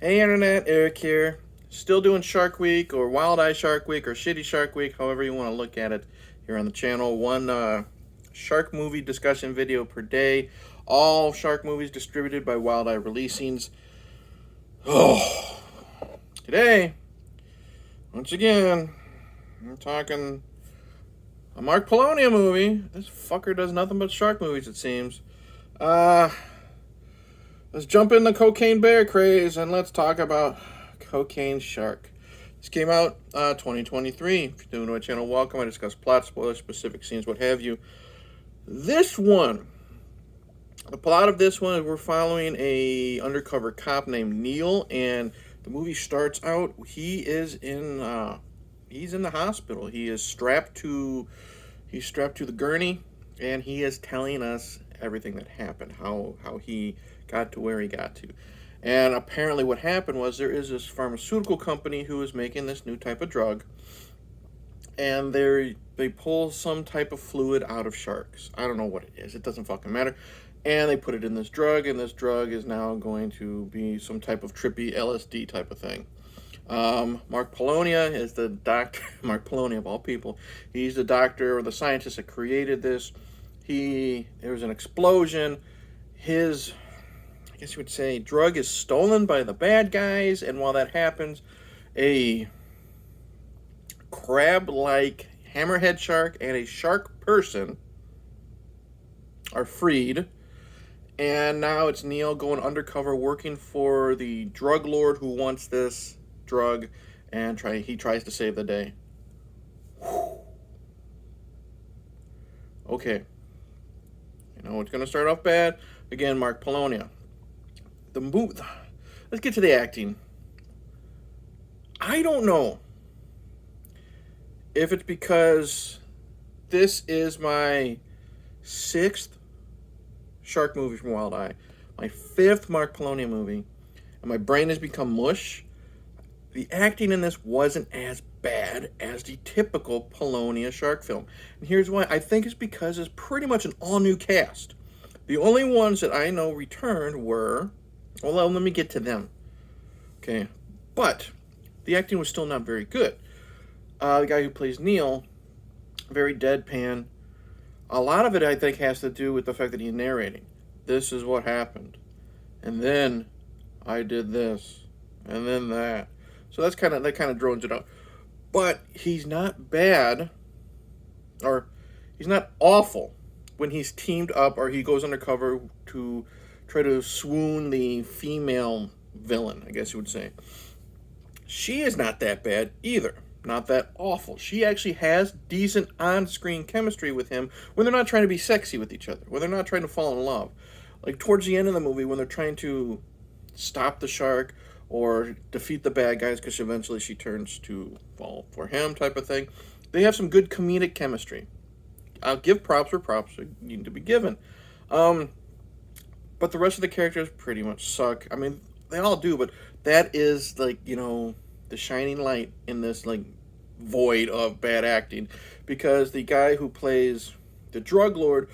Hey Internet, Eric here. Still doing Shark Week or Wild Eye Shark Week or Shitty Shark Week, however you want to look at it here on the channel. One shark movie discussion video per day. All shark movies distributed by Wild Eye Releasings. Oh, today, once again, I'm talking a Mark Polonia movie. This fucker does nothing but shark movies, it seems. Let's jump in the cocaine bear craze and let's talk about Cocaine Shark. This came out 2023. If you're new to my channel, welcome. I discuss plot, spoilers, specific scenes, what have you. This one, the plot of this one is we're following a undercover cop named Neil, and the movie starts out, he's in the hospital. He's strapped to the gurney, and he is telling us everything that happened, how he got to where he got to. And apparently what happened was there is this pharmaceutical company who is making this new type of drug, and they pull some type of fluid out of sharks. I don't know what it is. It doesn't fucking matter. And they put it in this drug, and this drug is now going to be some type of trippy LSD type of thing. Mark Polonia is the doctor. Mark Polonia, of all people, he's the doctor or the scientist that created this. There was an explosion. His, I guess you would say, drug is stolen by the bad guys, and while that happens, a crab-like hammerhead shark and a shark person are freed, and now it's Neil going undercover working for the drug lord who wants this drug, and he tries to save the day. Whew. Okay. You know, it's going to start off bad. Again, Mark Polonia. Let's get to the acting. I don't know if it's because this is my 6th shark movie from Wild Eye, my 5th Mark Polonia movie, and my brain has become mush. The acting in this wasn't as bad as the typical Polonia shark film. And here's why. I think it's because it's pretty much an all-new cast. The only ones that I know returned were... Well, let me get to them. Okay. But the acting was still not very good. The guy who plays Neil, very deadpan. A lot of it, I think, has to do with the fact that he's narrating. This is what happened. And then I did this. And then that. So that kind of drones it out. But he's not bad, or he's not awful when he's teamed up or he goes undercover to try to swoon the female villain, I guess you would say. She is not that bad either. Not that awful. She actually has decent on-screen chemistry with him when they're not trying to be sexy with each other, when they're not trying to fall in love. Like towards the end of the movie when they're trying to stop the shark or defeat the bad guys because eventually she turns to fall for him type of thing. They have some good comedic chemistry. I'll give props where props need to be given. But the rest of the characters pretty much suck. I mean, they all do, but that is, like, you know, the shining light in this, like, void of bad acting. Because the guy who plays the drug lord,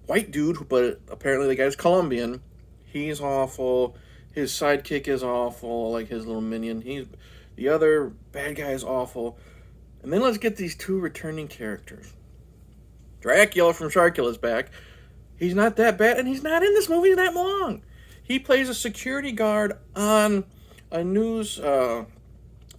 white dude, but apparently the guy's Colombian, he's awful. His sidekick is awful, like his little minion. The other bad guy is awful. And then let's get these two returning characters. Dracula from Sharkula's back. He's not that bad, and he's not in this movie that long. He plays a security guard on a news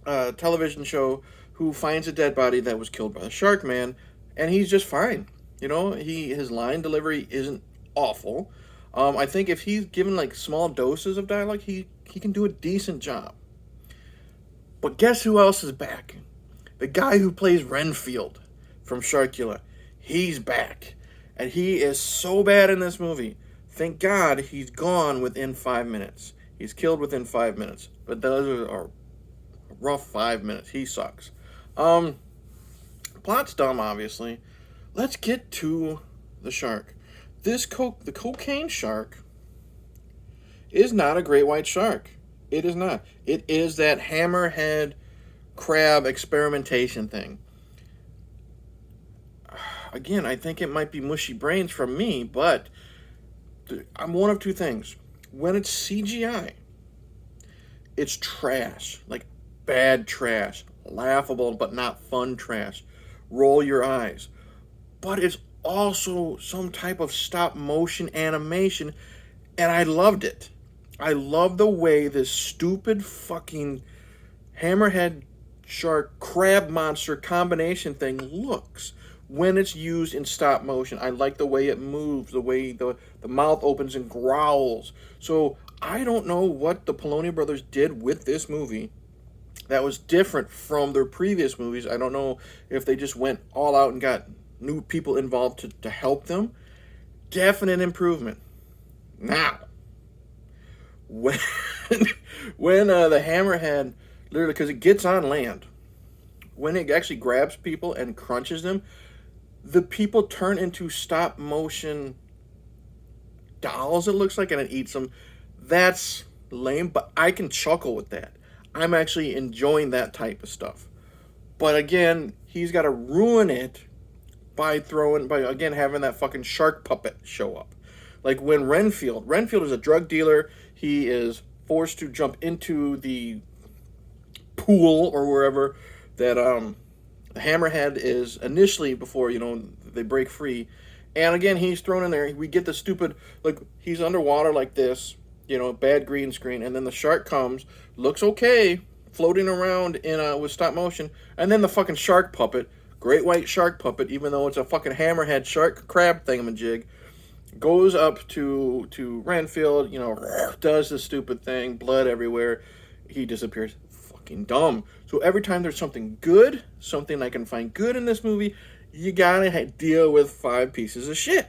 television show who finds a dead body that was killed by the Shark Man, and he's just fine. You know, his line delivery isn't awful. I think if he's given like small doses of dialogue, he can do a decent job. But guess who else is back? The guy who plays Renfield from Sharkula. He's back. And he is so bad in this movie. Thank God he's gone within 5 minutes. He's killed within 5 minutes. But those are a rough 5 minutes. He sucks. Plot's dumb, obviously. Let's get to the shark. The cocaine shark is not a great white shark. It is not. It is that hammerhead crab experimentation thing. Again, I think it might be mushy brains from me, but I'm one of two things. When it's CGI, It's trash, like bad trash, laughable but not fun trash. Roll your eyes. But it's also some type of stop motion animation, and I loved it. I love the way this stupid fucking hammerhead shark crab monster combination thing looks when it's used in stop motion. I like the way it moves, the way the mouth opens and growls. So I don't know what the Polonia brothers did with this movie that was different from their previous movies. I don't know if they just went all out and got new people involved to help them. Definite improvement. Now, when when the hammerhead, literally, because it gets on land, when it actually grabs people and crunches them, the people turn into stop motion dolls, it looks like, and it eats them. That's lame, but I can chuckle with that. I'm actually enjoying that type of stuff. But again, he's got to ruin it by again having that fucking shark puppet show up. Like when Renfield is a drug dealer. He is forced to jump into the pool or wherever that the hammerhead is initially, before they break free. And again, he's thrown in there. We get the stupid, like, he's underwater like this, bad green screen, and then the shark comes, looks okay, floating around in with stop motion, and then the fucking shark puppet, great white shark puppet, even though it's a fucking hammerhead shark crab thingamajig, goes up to Renfield, does the stupid thing, blood everywhere, he disappears. Fucking dumb. So every time there's something good, something I can find good in this movie, you gotta deal with 5 pieces of shit.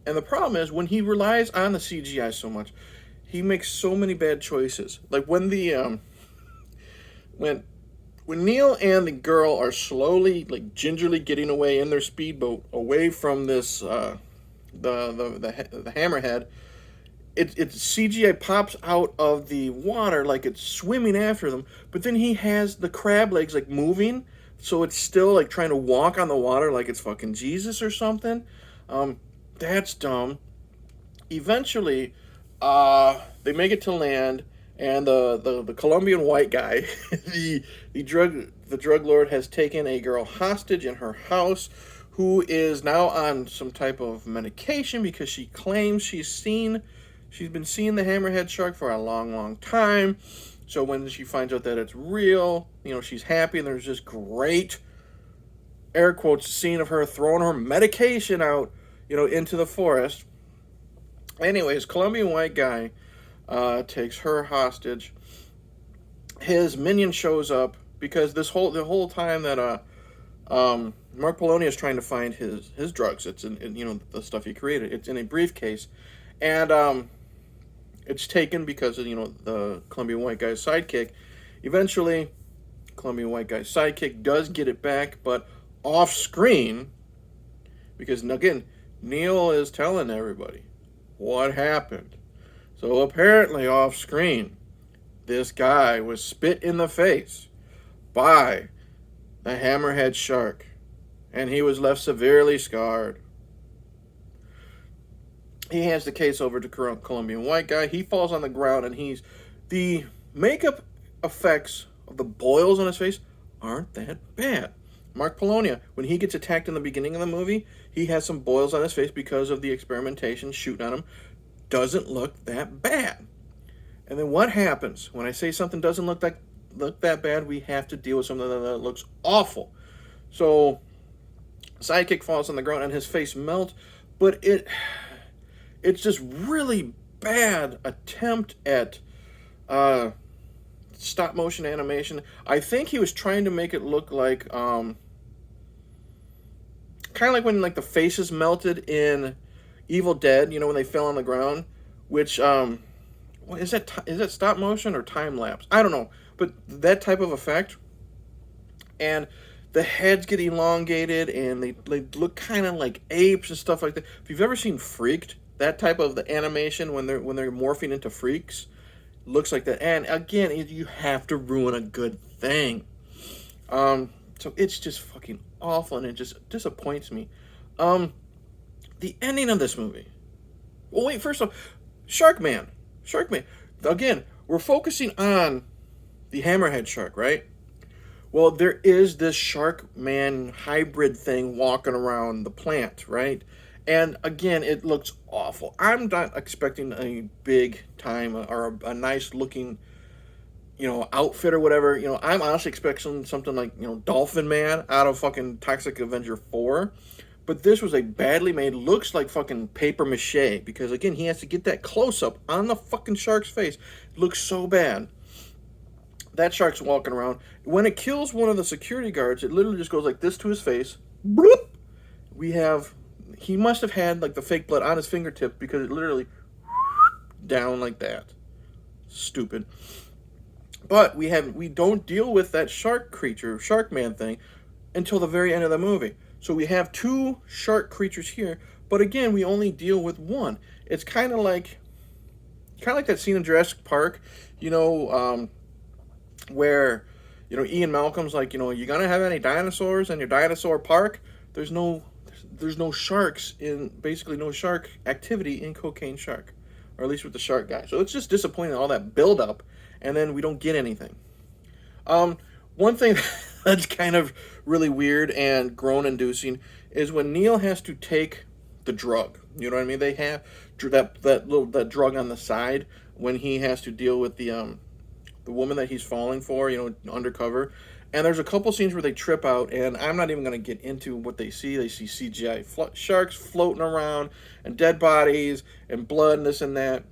And the problem is, when he relies on the CGI so much, he makes so many bad choices. Like when the when Neil and the girl are slowly, like, gingerly getting away in their speedboat away from this the hammerhead, it CGI pops out of the water like it's swimming after them, but then he has the crab legs like moving, so it's still like trying to walk on the water like it's fucking Jesus or something. That's dumb. Eventually, they make it to land, and the Colombian white guy, the drug lord, has taken a girl hostage in her house, who is now on some type of medication because she claims she's been seeing the hammerhead shark for a long, long time. So when she finds out that it's real, she's happy, and there's this great, air quotes, scene of her throwing her medication out, into the forest. Anyways, Colombian white guy takes her hostage. His minion shows up because the whole time that Mark Polonia is trying to find his drugs. It's in the stuff he created. It's in a briefcase, and it's taken because of the Colombian white guy's sidekick. Eventually, Colombian white guy's sidekick does get it back, but off screen, because again, Neil is telling everybody what happened. So apparently off screen, this guy was spit in the face by the hammerhead shark, and he was left severely scarred. He hands the case over to Colombian white guy. He falls on the ground, and the makeup effects of the boils on his face aren't that bad. Mark Polonia, when he gets attacked in the beginning of the movie, he has some boils on his face because of the experimentation shooting on him. Doesn't look that bad. And then what happens when I say something doesn't look that bad? We have to deal with something that looks awful. So sidekick falls on the ground and his face melts, but it's just really bad attempt at stop motion animation. I think he was trying to make it look like kind of like when the faces melted in Evil Dead, when they fell on the ground, which is that stop motion or time lapse? I don't know, but that type of effect. And the heads get elongated, and they look kind of like apes and stuff like that. If you've ever seen Freaked, that type of the animation when they're morphing into freaks, looks like that. And again, you have to ruin a good thing. So it's just fucking awful, and it just disappoints me. The ending of this movie. Well, wait, first off, Shark Man. Sharkman. Again, we're focusing on the hammerhead shark, right? Well, there is this Sharkman hybrid thing walking around the plant, right? And again, it looks awful. I'm not expecting a big time or a nice looking, outfit or whatever. I'm honestly expecting something like, Dolphin Man out of fucking Toxic Avenger 4. But this was a badly made, looks like fucking paper mache because again, he has to get that close up on the fucking shark's face. It looks so bad. That shark's walking around. When it kills one of the security guards, it literally just goes like this to his face. Bloop! He must have had like the fake blood on his fingertip because it literally down like that. Stupid. But we don't deal with that shark creature, Sharkman thing, until the very end of the movie. So we have two shark creatures here, but again, we only deal with one. It's kind of like that scene in Jurassic Park, where Ian Malcolm's like, you gonna have any dinosaurs in your dinosaur park? There's no sharks in, basically no shark activity in Cocaine Shark, or at least with the shark guy. So it's just disappointing, all that build up, and then we don't get anything. One thing that's kind of really weird and groan-inducing is when Neil has to take the drug. You know what I mean? They have that drug on the side when he has to deal with the woman that he's falling for, undercover. And there's a couple scenes where they trip out, and I'm not even going to get into what they see. They see CGI sharks floating around, and dead bodies, and blood, and this and that.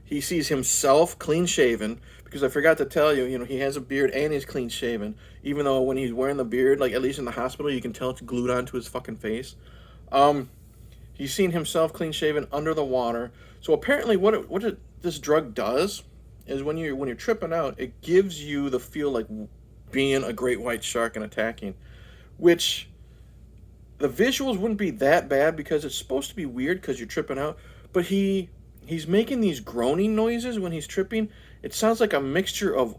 He sees himself clean-shaven, because I forgot to tell you, he has a beard and he's clean-shaven. Even though when he's wearing the beard, like at least in the hospital, you can tell it's glued onto his fucking face. He's seen himself clean-shaven under the water. So apparently what this drug does is when you're tripping out, it gives you the feel like being a great white shark and attacking, which the visuals wouldn't be that bad because it's supposed to be weird because you're tripping out, but he's making these groaning noises when he's tripping. It sounds like a mixture of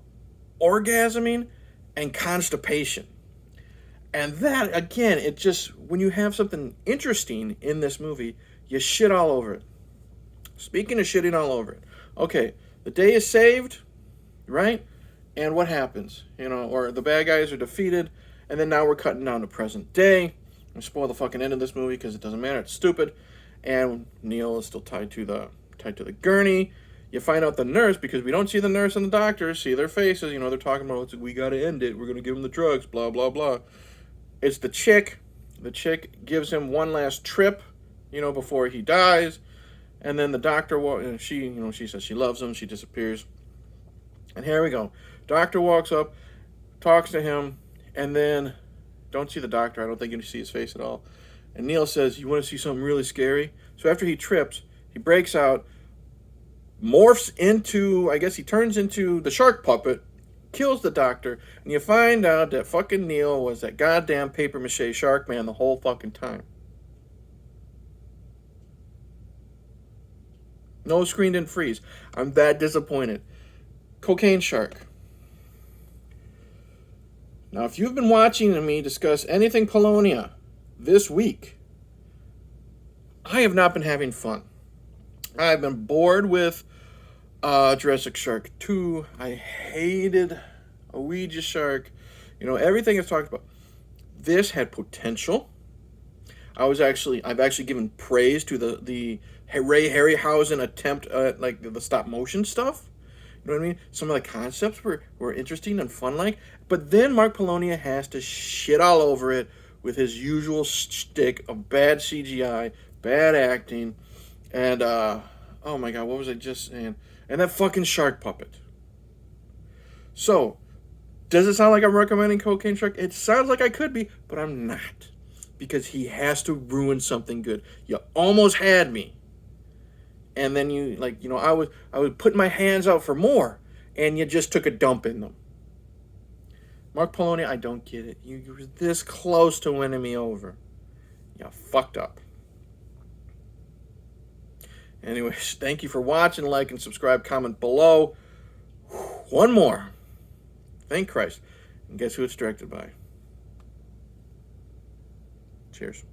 orgasming and constipation. And that, again, it just, when you have something interesting in this movie, you shit all over it. Speaking of shitting all over it, okay, the day is saved, right? And what happens? Or the bad guys are defeated, and then now we're cutting down to present day. I spoil the fucking end of this movie because it doesn't matter. It's stupid. And Neil is still tied to the gurney. You find out the nurse, because we don't see the nurse and the doctor, see their faces. They're talking about, we got to end it. We're going to give him the drugs, blah, blah, blah. It's the chick. The chick gives him one last trip, before he dies. And then the doctor, she says she loves him. She disappears. And here we go. Doctor walks up, talks to him, and then don't see the doctor. I don't think you see his face at all. And Neil says, you want to see something really scary? So after he trips, he breaks out, morphs into, I guess he turns into the shark puppet, kills the doctor, and you find out that fucking Neil was that goddamn paper mache shark man the whole fucking time. No, screen didn't freeze. I'm that disappointed. Cocaine Shark. Now, if you've been watching me discuss anything Polonia this week, I have not been having fun. I've been bored with Jurassic Shark 2. I hated a Ouija Shark. Everything I've talked about. This had potential. I've actually given praise to the Ray Harryhausen attempt at like the stop motion stuff. You know what I mean? Some of the concepts were interesting and fun but then Mark Polonia has to shit all over it with his usual shtick of bad CGI, bad acting, and oh my god, what was I just saying? And that fucking shark puppet. So, does it sound like I'm recommending Cocaine Shark? It sounds like I could be, but I'm not. Because he has to ruin something good. You almost had me. And then I was putting my hands out for more, and you just took a dump in them. Mark Polonia, I don't get it. You were this close to winning me over. You fucked up. Anyways, thank you for watching. Like and subscribe. Comment below. One more. Thank Christ. And guess who it's directed by? Cheers.